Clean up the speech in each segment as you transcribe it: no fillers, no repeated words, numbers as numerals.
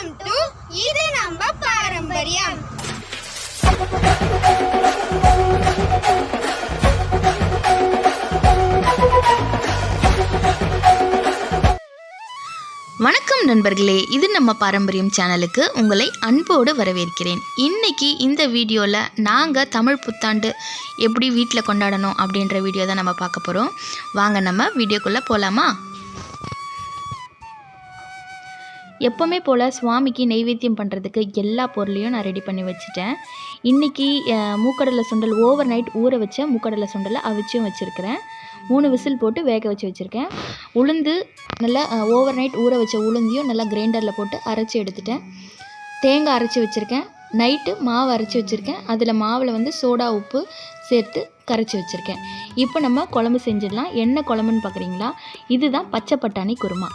Welcome to இது நம்ம பாரம்பரியம். வணக்கம் நண்பர்களே, இது நம்ம பாரம்பரியம் சேனலுக்கு உங்களை அன்போடு வரவேற்கிறேன். இன்றைக்கி இந்த வீடியோவில் நாங்கள் தமிழ் புத்தாண்டு எப்படி வீட்டில் கொண்டாடணும் அப்படின்ற வீடியோ தான் நம்ம பார்க்க போகிறோம். வாங்க நம்ம வீடியோக்குள்ளே போகலாமா? எப்போவுமே போல் சுவாமிக்கு நெய்வேத்தியம் பண்ணுறதுக்கு எல்லா பொருளையும் நான் ரெடி பண்ணி வச்சுட்டேன். இன்றைக்கி மூக்கடலை சுண்டல் ஓவர் நைட் ஊற வச்ச மூக்கடலை சுண்டலை அவிச்சும் வச்சுருக்கிறேன். 3 விசில் போட்டு வேக வச்சு வச்சுருக்கேன். உளுந்து நல்லா ஓவர் நைட் ஊற வச்ச உளுந்தையும் நல்லா கிரைண்டரில் போட்டு அரைச்சி எடுத்துட்டேன். தேங்காய் அரைச்சி வச்சுருக்கேன். நைட்டு மாவு அரைச்சி வச்சுருக்கேன். அதில் மாவில் வந்து சோடா உப்பு சேர்த்து கரைச்சி வச்சுருக்கேன். இப்போ நம்ம குழம்பு செஞ்சிடலாம். என்ன குழம்புன்னு பார்க்குறீங்களா? இதுதான் பச்சை பட்டாணி குருமா.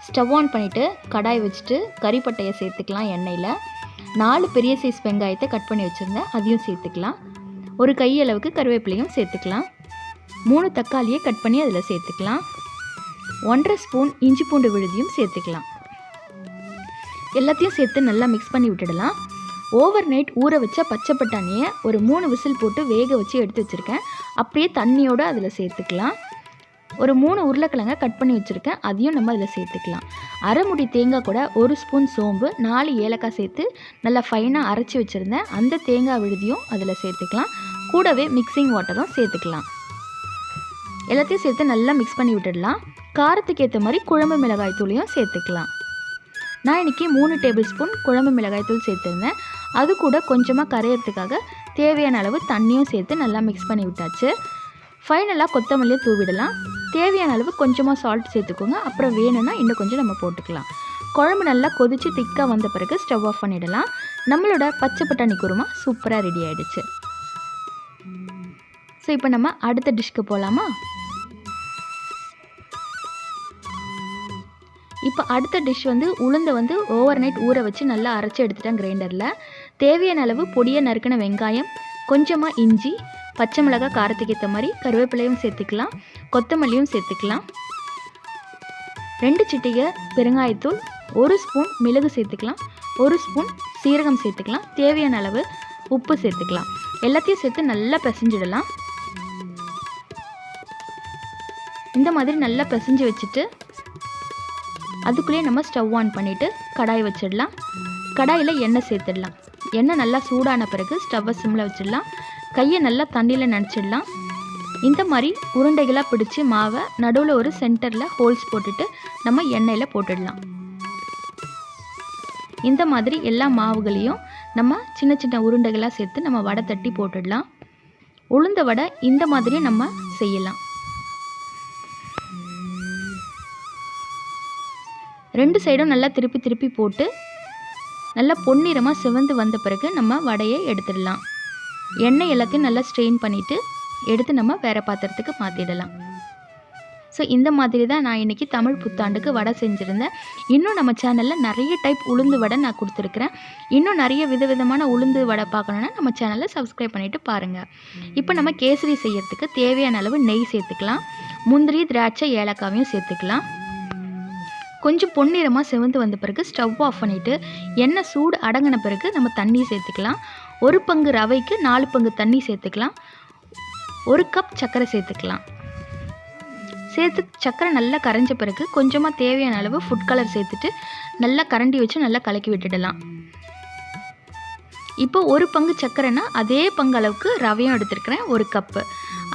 ஸ்டவ் ஆன் பண்ணிவிட்டு கடாய் வச்சுட்டு கறிப்பட்டையை சேர்த்துக்கலாம். எண்ணெயில் 4 பெரிய சைஸ் வெங்காயத்தை கட் பண்ணி வச்சுருந்தேன், அதையும் சேர்த்துக்கலாம். ஒரு கையளவுக்கு கருவேப்பிலையும் சேர்த்துக்கலாம். 3 தக்காளியை கட் பண்ணி அதில் சேர்த்துக்கலாம். 1.5 ஸ்பூன் இஞ்சி பூண்டு விழுதியும் சேர்த்துக்கலாம். எல்லாத்தையும் சேர்த்து நல்லா மிக்ஸ் பண்ணி விட்டுடலாம். ஓவர் நைட் ஊற வச்ச பச்சை பட்டாணியை ஒரு 3 விசில் போட்டு வேக வச்சு எடுத்து வச்சுருக்கேன். அப்படியே தண்ணியோடு அதில் சேர்த்துக்கலாம். ஒரு 3 உருளைக்கிழங்க கட் பண்ணி வச்சுருக்கேன், அதையும் நம்ம அதில் சேர்த்துக்கலாம். அரை முடி தேங்காய் கூட 1 ஸ்பூன் சோம்பு 4 ஏலக்காய் சேர்த்து நல்லா ஃபைனாக அரைச்சி வச்சுருந்தேன். அந்த தேங்காய் விழுதியும் அதில் சேர்த்துக்கலாம். கூடவே மிக்சிங் வாட்டரும் சேர்த்துக்கலாம். எல்லாத்தையும் சேர்த்து நல்லா மிக்ஸ் பண்ணி விட்டுடலாம். காரத்துக்கு ஏற்ற மாதிரி குழம்பு மிளகாய் தூளையும் சேர்த்துக்கலாம். நான் இன்றைக்கி 3 டேபிள் ஸ்பூன் குழம்பு மிளகாய் தூள் சேர்த்துருந்தேன். அது கூட கொஞ்சமாக கரையிறதுக்காக தேவையான அளவு தண்ணியும் சேர்த்து நல்லா மிக்ஸ் பண்ணி விட்டாச்சு. ஃபைனலாக கொத்தமல்லியை தூவிடலாம். தேவையான அளவு கொஞ்சமாக சால்ட் சேர்த்துக்கோங்க. அப்புறம் வேணும்னா இன்னும் கொஞ்சம் நம்ம போட்டுக்கலாம். குழம்பு நல்லா கொதித்து திக்காக வந்த பிறகு ஸ்டவ் ஆஃப் பண்ணிடலாம். நம்மளோட பச்சை பட்டாணி குருமா சூப்பராக ரெடி ஆகிடுச்சு. ஸோ இப்போ நம்ம அடுத்த டிஷ்க்கு போகலாமா? இப்போ அடுத்த டிஷ் வந்து உளுந்தை வந்து ஓவர் நைட் ஊற வச்சு நல்லா அரைச்சி எடுத்துட்டேன் கிரைண்டரில். தேவையான அளவு பொடியை நறுக்கின வெங்காயம், கொஞ்சமாக இஞ்சி, பச்சை மிளகாய் காரத்துக்கு ஏற்ற மாதிரி கருவேப்பிலையும் சேர்த்துக்கலாம். கொத்தமல்லியும் சேர்த்துக்கலாம். 2 சிட்டிகை பெருங்காயத்தூள், 1 ஸ்பூன் மிளகு சேர்த்துக்கலாம். 1 ஸ்பூன் சீரகம் சேர்த்துக்கலாம். தேவையான அளவு உப்பு சேர்த்துக்கலாம். எல்லாத்தையும் சேர்த்து நல்லா பிசைஞ்சிடலாம். இந்த மாதிரி நல்லா பிசைஞ்சு வச்சுட்டு அதுக்குள்ளேயே நம்ம ஸ்டவ் ஆன் பண்ணிவிட்டு கடாய் வச்சிடலாம். கடாயில் எண்ணெய் சேர்த்துடலாம். எண்ணெய் நல்லா சூடான பிறகு ஸ்டவ்வை சிம்மில் வச்சிடலாம். கையை நல்லா தண்ணியில் நனைச்சிடலாம். இந்த மாதிரி உருண்டைகளாக பிடிச்சி மாவை நடுவில் ஒரு சென்டரில் ஹோல்ஸ் போட்டுட்டு நம்ம எண்ணெயில் போட்டுடலாம். இந்த மாதிரி எல்லா மாவுகளையும் நம்ம சின்ன சின்ன உருண்டைகளாக சேர்த்து நம்ம வடை தட்டி போட்டுடலாம். உளுந்த வடை இந்த மாதிரி நம்ம செய்யலாம். 2 சைடும் நல்லா திருப்பி திருப்பி போட்டு நல்லா பொன்னிறமாக சிவந்து வந்த பிறகு நம்ம வடையை எடுத்துடலாம். எண்ணெய் எல்லாத்தையும் நல்லா ஸ்ட்ரெயின் பண்ணிவிட்டு எடுத்து நம்ம வேறு பாத்திரத்துக்கு மாற்றிடலாம். ஸோ இந்த மாதிரி தான் நான் இன்றைக்கி தமிழ் புத்தாண்டுக்கு வடை செஞ்சுருந்தேன். இன்னும் நம்ம சேனலில் நிறைய டைப் உளுந்து வடை நான் கொடுத்துருக்குறேன். இன்னும் நிறைய விதவிதமான உளுந்து வடை பார்க்கணுன்னா நம்ம சேனலை சப்ஸ்கிரைப் பண்ணிவிட்டு பாருங்கள். இப்போ நம்ம கேசரி செய்யறதுக்கு தேவையான அளவு நெய் சேர்த்துக்கலாம். முந்திரி, திராட்சை, ஏலக்காவையும் சேர்த்துக்கலாம். கொஞ்சம் பொன்னிறமாக சிவந்து வந்த பிறகு ஸ்டவ் ஆஃப் பண்ணிவிட்டு எண்ணெய் சூடு அடங்கின பிறகு நம்ம தண்ணி சேர்த்துக்கலாம். 1 பங்கு ரவைக்கு 4 பங்கு தண்ணி சேர்த்துக்கலாம். 1 கப் சர்க்கரை சேர்த்துக்கலாம். சேர்த்து சர்க்கரை நல்லா கரைஞ்ச பிறகு கொஞ்சமாக தேவையான அளவு ஃபுட் கலர் சேர்த்துட்டு நல்லா கரண்டி வச்சு நல்லா கலக்கி விட்டுடலாம். இப்போ 1 பங்கு சர்க்கரைனா அதே பங்கு அளவுக்கு ரவையும் எடுத்துருக்கிறேன். 1 கப்பு.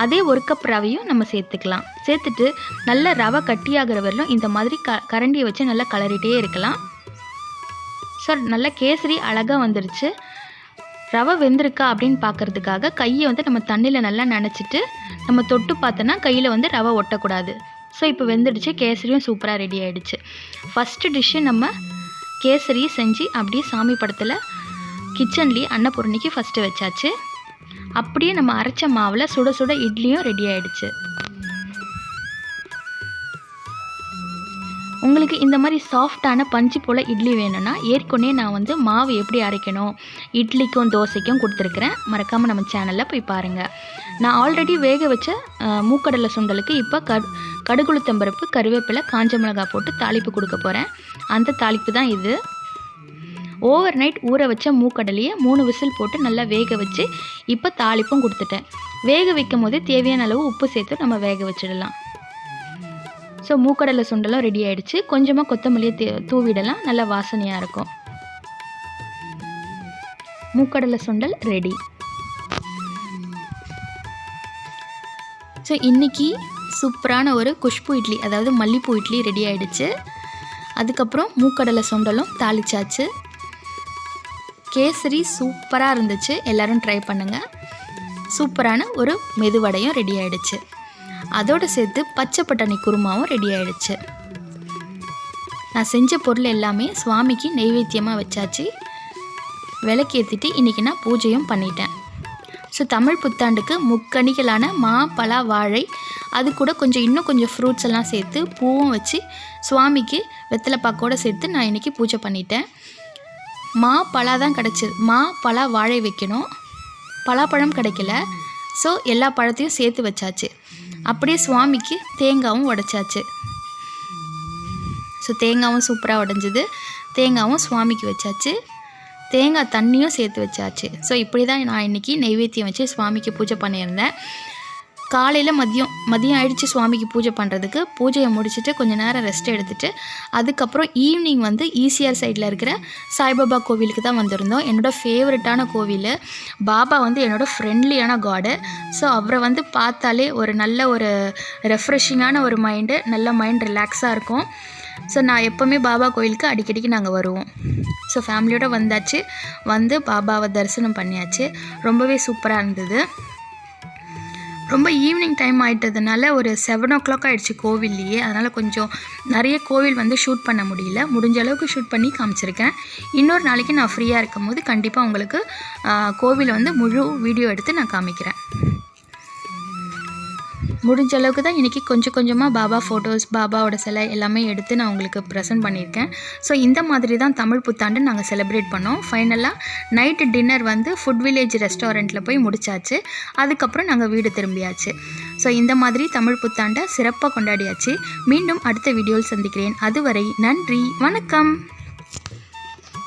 அதே 1 கப் ரவையும் நம்ம சேர்த்துக்கலாம். சேர்த்துட்டு நல்லா ரவை கட்டியாகிற வரலும் இந்த மாதிரி கரண்டியை வச்சு நல்லா கலரிட்டே இருக்கலாம். ஸோ நல்லா கேசரி அழகாக வந்துருச்சு. ரவை வெந்திருக்கா அப்படின்னு பார்க்குறதுக்காக கையை வந்து நம்ம தண்ணியில் நல்லா நனைச்சிட்டு நம்ம தொட்டு பார்த்தோன்னா கையில் வந்து ரவை ஒட்டக்கூடாது. ஸோ இப்போ வெந்துடுச்சு. கேசரியும் சூப்பராக ரெடி ஆகிடுச்சு. ஃபஸ்ட்டு டிஷ்ஷு நம்ம கேசரி செஞ்சு அப்படியே சாமி படத்தில் கிச்சன்லேயே அன்னபூரணிக்கு ஃபஸ்ட்டு வச்சாச்சு. அப்படியே நம்ம அரைச்ச மாவில் சுட சுட இட்லியும் ரெடி ஆகிடுச்சு. உங்களுக்கு இந்த மாதிரி சாஃப்டான பஞ்சு போல் இட்லி வேணும்னா ஏற்கனவே நான் வந்து மாவு எப்படி அரைக்கணும் இட்லிக்கும் தோசைக்கும் கொடுத்துருக்குறேன். மறக்காமல் நம்ம சேனலில் போய் பாருங்கள். நான் ஆல்ரெடி வேக வச்ச மூக்கடலை சுண்டலுக்கு இப்போ கடுகுளுத்தம்பருப்பு, கருவேப்பிலை, காஞ்ச மிளகாய் போட்டு தாளிப்பு கொடுக்க போகிறேன். அந்த தாளிப்பு தான் இது. ஓவர் நைட் ஊற வச்ச மூக்கடலையை 3 விசில் போட்டு நல்லா வேக வச்சு இப்போ தாளிப்பும் கொடுத்துட்டேன். வேக வைக்கும் போது தேவையான அளவு உப்பு சேர்த்து நம்ம வேக வச்சிடலாம். ஸோ மூக்கடலை சுண்டலும் ரெடி ஆகிடுச்சு. கொஞ்சமாக கொத்தமல்லியை தூவிடலாம், நல்லா வாசனையாக இருக்கும். மூக்கடலை சுண்டல் ரெடி. ஸோ இன்றைக்கி சூப்பரான ஒரு குஷ்பு இட்லி, அதாவது மல்லிப்பூ இட்லி ரெடி ஆகிடுச்சு. அதுக்கப்புறம் மூக்கடலை சுண்டலும் தாளிச்சாச்சு. கேசரி சூப்பராக இருந்துச்சு, எல்லோரும் ட்ரை பண்ணுங்கள். சூப்பரான ஒரு மெதுவடையும் ரெடி ஆகிடுச்சு. அதோடு சேர்த்து பச்சை பட்டாணி குருமாவும் ரெடி ஆகிடுச்சு. நான் செஞ்ச பொருள் எல்லாமே சுவாமிக்கு நெய்வேத்தியமாக வச்சாச்சு. விளக்கேற்றிட்டு இன்றைக்கி நான் பூஜையும் பண்ணிட்டேன். ஸோ தமிழ் புத்தாண்டுக்கு முக்கணிகளான மா, பலா, வாழை, அது கூட இன்னும் கொஞ்சம் ஃப்ரூட்ஸ் எல்லாம் சேர்த்து பூவும் வச்சு சுவாமிக்கு வெத்தலைப்பாக்கோடு சேர்த்து நான் இன்றைக்கி பூஜை பண்ணிட்டேன். மா, பலா தான் கிடச்சிது. மா, பலா, வாழை வைக்கணும். பலாப்பழம் கிடைக்கல. ஸோ எல்லா பழத்தையும் சேர்த்து வச்சாச்சு. அப்படியே சுவாமிக்கு தேங்காவும் உடைச்சாச்சு. ஸோ தேங்காவும் சூப்பராக உடைஞ்சிது. தேங்காவும் சுவாமிக்கு வச்சாச்சு. தேங்காய் தண்ணியும் சேர்த்து வச்சாச்சு. ஸோ இப்படி தான் நான் இன்றைக்கி நெய்வேத்தியம் வச்சு சுவாமிக்கு பூஜை பண்ணியிருந்தேன். காலையில் மதியம் ஆயிடுச்சு சுவாமிக்கு பூஜை பண்ணுறதுக்கு. பூஜையை முடிச்சுட்டு கொஞ்சம் நேரம் ரெஸ்ட் எடுத்துகிட்டு அதுக்கப்புறம் ஈவினிங் ஈசிஆர் சைடில் இருக்கிற சாய்பாபா கோவிலுக்கு தான் வந்திருந்தோம். என்னோடய ஃபேவரட்டான கோவில். பாபா என்னோடய ஃப்ரெண்ட்லியான காடு. ஸோ அவரை பார்த்தாலே ஒரு நல்ல ஒரு ரெஃப்ரெஷிங்கான ஒரு மைண்டு, நல்ல மைண்ட் ரிலாக்ஸாக இருக்கும். ஸோ நான் எப்போவுமே பாபா கோயிலுக்கு அடிக்கடிக்கு நாங்கள் வருவோம். ஸோ ஃபேமிலியோடு வந்தாச்சு. பாபாவை தரிசனம் பண்ணியாச்சு. ரொம்பவே சூப்பராக இருந்தது. ரொம்ப ஈவினிங் டைம் ஆகிட்டதுனால ஒரு 7 o'clock ஆகிடுச்சு கோவில்லையே. அதனால் கொஞ்சம் நிறைய கோவில் ஷூட் பண்ண முடியல. முடிஞ்ச அளவுக்கு ஷூட் பண்ணி காமிச்சிருக்கேன். இன்னொரு நாளைக்கு நான் ஃப்ரீயாக இருக்கும் போது கண்டிப்பாக உங்களுக்கு கோவிலை முழு வீடியோ எடுத்து நான் காமிக்கிறேன். முடிஞ்ச அளவுக்கு தான் இன்றைக்கி கொஞ்சமாக பாபா ஃபோட்டோஸ், பாபாவோட சிலை எல்லாமே எடுத்து நான் உங்களுக்கு ப்ரெசென்ட் பண்ணியிருக்கேன். ஸோ இந்த மாதிரி தான் தமிழ் புத்தாண்டு நாங்கள் செலிப்ரேட் பண்ணோம். ஃபைனலாக நைட்டு டின்னர் ஃபுட் வில்லேஜ் ரெஸ்டாரண்ட்டில் போய் முடிச்சாச்சு. அதுக்கப்புறம் நாங்கள் வீடு திரும்பியாச்சு. ஸோ இந்த மாதிரி தமிழ் புத்தாண்டை சிறப்பாக கொண்டாடியாச்சு. மீண்டும் அடுத்த வீடியோவில் சந்திக்கிறேன். அதுவரை நன்றி, வணக்கம்.